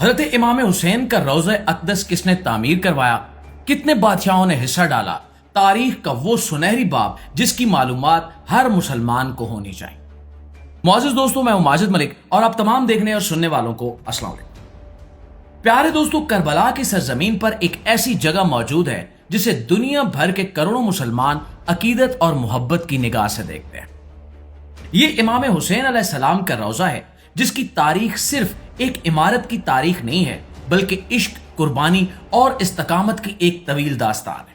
حضرت امام حسین کا روضہ اقدس کس نے تعمیر کروایا، کتنے بادشاہوں نے حصہ ڈالا، تاریخ کا وہ سنہری باب جس کی معلومات ہر مسلمان کو ہونی چاہیے۔ معزز دوستوں، میں ہوں ماجد ملک اور آپ تمام دیکھنے اور سننے والوں کو السلام علیکم۔ پیارے دوستوں، کربلا کی سرزمین پر ایک ایسی جگہ موجود ہے جسے دنیا بھر کے کروڑوں مسلمان عقیدت اور محبت کی نگاہ سے دیکھتے ہیں۔ یہ امام حسین علیہ السلام کا روضہ ہے جس کی تاریخ صرف ایک عمارت کی تاریخ نہیں ہے بلکہ عشق، قربانی اور استقامت کی ایک طویل داستان ہے۔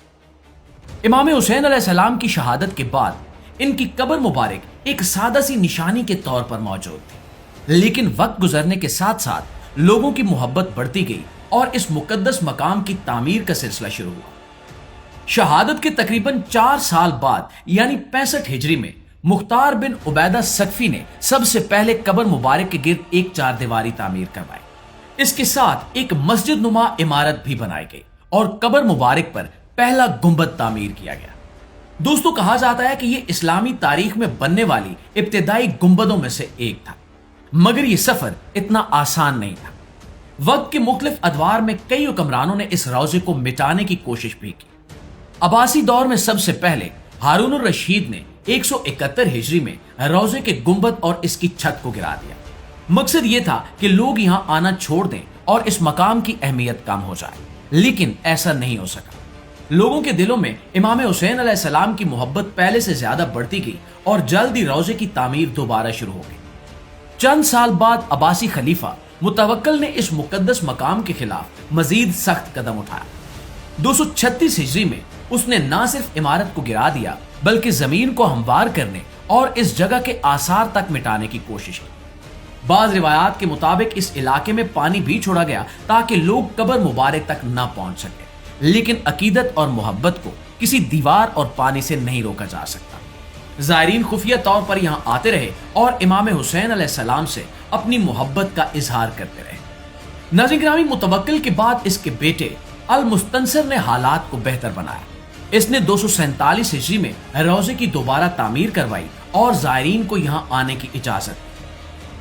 امام حسین علیہ السلام کی شہادت کے بعد ان کی قبر مبارک ایک سادہ سی نشانی کے طور پر موجود تھی، لیکن وقت گزرنے کے ساتھ ساتھ لوگوں کی محبت بڑھتی گئی اور اس مقدس مقام کی تعمیر کا سلسلہ شروع ہوا۔ شہادت کے تقریباً 4 سال بعد یعنی 65 ہجری میں مختار بن عبیدہ ثقفی نے سب سے پہلے قبر مبارک کے گرد ایک 4 دیواری تعمیر کروائی۔ اس کے ساتھ ایک مسجد نما عمارت بھی بنائی گئی اور قبر مبارک پر پہلا گنبد تعمیر کیا گیا۔ دوستو، کہا جاتا ہے کہ یہ اسلامی تاریخ میں بننے والی ابتدائی گنبدوں میں سے ایک تھا، مگر یہ سفر اتنا آسان نہیں تھا۔ وقت کے مختلف ادوار میں کئی حکمرانوں نے اس روضے کو مٹانے کی کوشش بھی کی۔ عباسی دور میں سب سے پہلے ہارون الرشید نے 171 ہجری میں روضے کے گنبد اور اس کی چھت کو گرا دیا۔ مقصد یہ تھا کہ لوگ یہاں آنا چھوڑ دیں اور اس مقام کی اہمیت کم ہو جائے، لیکن ایسا نہیں ہو سکا۔ لوگوں کے دلوں میں امام حسین علیہ السلام کی محبت پہلے سے زیادہ بڑھتی گئی اور جلد ہی روضے کی تعمیر دوبارہ شروع ہو گئی۔ چند سال بعد عباسی خلیفہ متوکل نے اس مقدس مقام کے خلاف مزید سخت قدم اٹھایا۔ 236 ہجری میں اس نے نہ صرف عمارت کو گرا دیا بلکہ زمین کو ہموار کرنے اور اس جگہ کے آثار تک مٹانے کی کوشش کی۔ بعض روایات کے مطابق اس علاقے میں پانی بھی چھوڑا گیا تاکہ لوگ قبر مبارک تک نہ پہنچ سکے، لیکن عقیدت اور محبت کو کسی دیوار اور پانی سے نہیں روکا جا سکتا۔ زائرین خفیہ طور پر یہاں آتے رہے اور امام حسین علیہ السلام سے اپنی محبت کا اظہار کرتے رہے۔ ناظرین گرامی، متوکل کے بعد اس کے بیٹے المستنصر نے حالات کو بہتر بنایا۔ اس نے 247 ہجری میں روضے کی دوبارہ تعمیر کروائی اور زائرین کو یہاں آنے کی اجازت دی۔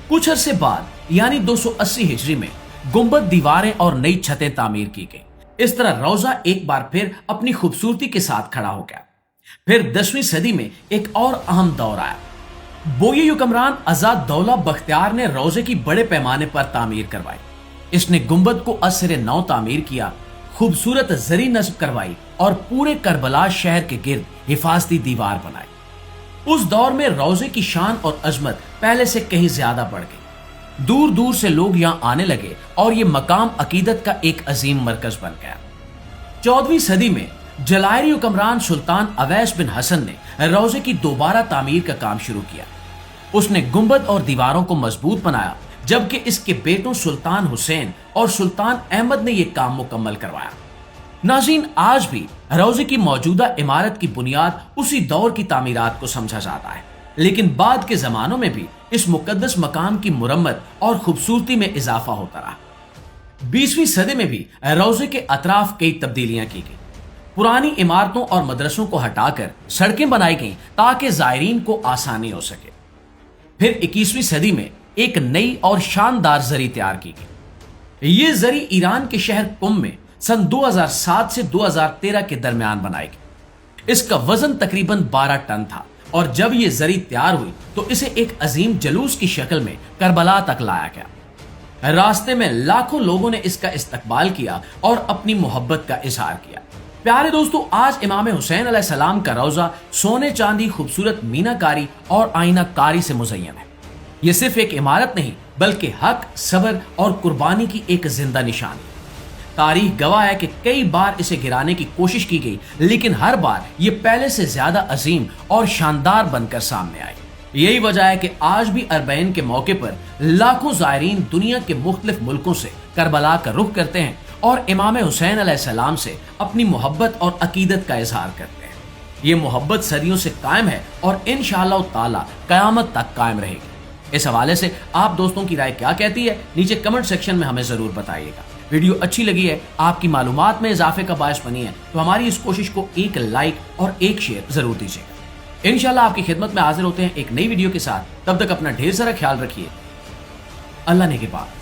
کچھ عرصے بعد یعنی 280 ہجری میں گنبد، دیواریں اور نئی چھتیں تعمیر کی گئیں۔ اس طرح روضہ ایک بار پھر اپنی خوبصورتی کے ساتھ کھڑا ہو گیا۔ پھر 10ویں صدی میں ایک اور اہم دور آیا۔ بوئی حکمران آزاد دولہ بختیار نے روضے کی بڑے پیمانے پر تعمیر کروائی۔ اس نے گنبد کو از سر نو تعمیر کیا، خوبصورت زری نصب کروائی اور پورے کربلا شہر کے گرد حفاظتی دیوار بنائی۔ اس دور میں روضے کی شان اور عظمت پہلے سے کہیں زیادہ بڑھ گئی۔ دور دور سے لوگ یہاں آنے لگے اور یہ مقام عقیدت کا ایک عظیم مرکز بن گیا۔ 14ویں صدی میں جلائری حکمران سلطان اویس بن حسن نے روضے کی دوبارہ تعمیر کا کام شروع کیا۔ اس نے گنبد اور دیواروں کو مضبوط بنایا، جبکہ اس کے بیٹوں سلطان حسین اور سلطان احمد نے یہ کام مکمل کروایا۔ ناظرین، آج بھی روضے کی موجودہ عمارت کی بنیاد اسی دور کی تعمیرات کو سمجھا جاتا ہے، لیکن بعد کے زمانوں میں بھی اس مقدس مقام کی مرمت اور خوبصورتی میں اضافہ ہوتا رہا۔ 20ویں صدی میں بھی روضے کے اطراف کئی تبدیلیاں کی گئی۔ پرانی عمارتوں اور مدرسوں کو ہٹا کر سڑکیں بنائی گئیں تاکہ زائرین کو آسانی ہو سکے۔ پھر 21ویں صدی میں ایک نئی اور شاندار زری تیار کی گئی۔ یہ زری ایران کے شہر قم میں سن 2007 سے 2013 کے درمیان بنائی گئی۔ اس کا وزن تقریباً 12 ٹن تھا اور جب یہ زری تیار ہوئی تو اسے ایک عظیم جلوس کی شکل میں کربلا تک لایا گیا۔ راستے میں لاکھوں لوگوں نے اس کا استقبال کیا اور اپنی محبت کا اظہار کیا۔ پیارے دوستو، آج امام حسین علیہ السلام کا روضہ سونے چاندی، خوبصورت مینا کاری اور آئینہ کاری سے مزین ہے۔ یہ صرف ایک عمارت نہیں بلکہ حق، صبر اور قربانی کی ایک زندہ نشانی۔ تاریخ گواہ ہے کہ کئی بار اسے گرانے کی کوشش کی گئی، لیکن ہر بار یہ پہلے سے زیادہ عظیم اور شاندار بن کر سامنے آئی۔ یہی وجہ ہے کہ آج بھی اربعین کے موقع پر لاکھوں زائرین دنیا کے مختلف ملکوں سے کربلا کا رخ کرتے ہیں اور امام حسین علیہ السلام سے اپنی محبت اور عقیدت کا اظہار کرتے ہیں۔ یہ محبت صدیوں سے قائم ہے اور انشاءاللہ تعالی قیامت تک قائم رہے گی۔ اس حوالے سے آپ دوستوں کی رائے کیا کہتی ہے؟ نیچے کمنٹ سیکشن میں ہمیں ضرور بتائیے گا۔ ویڈیو اچھی لگی ہے، آپ کی معلومات میں اضافے کا باعث بنی ہے تو ہماری اس کوشش کو ایک لائک اور ایک شیئر ضرور دیجیے گا۔ انشاءاللہ آپ کی خدمت میں حاضر ہوتے ہیں ایک نئی ویڈیو کے ساتھ۔ تب تک اپنا ڈھیر سارا خیال رکھیے۔ اللہ نے کے بعد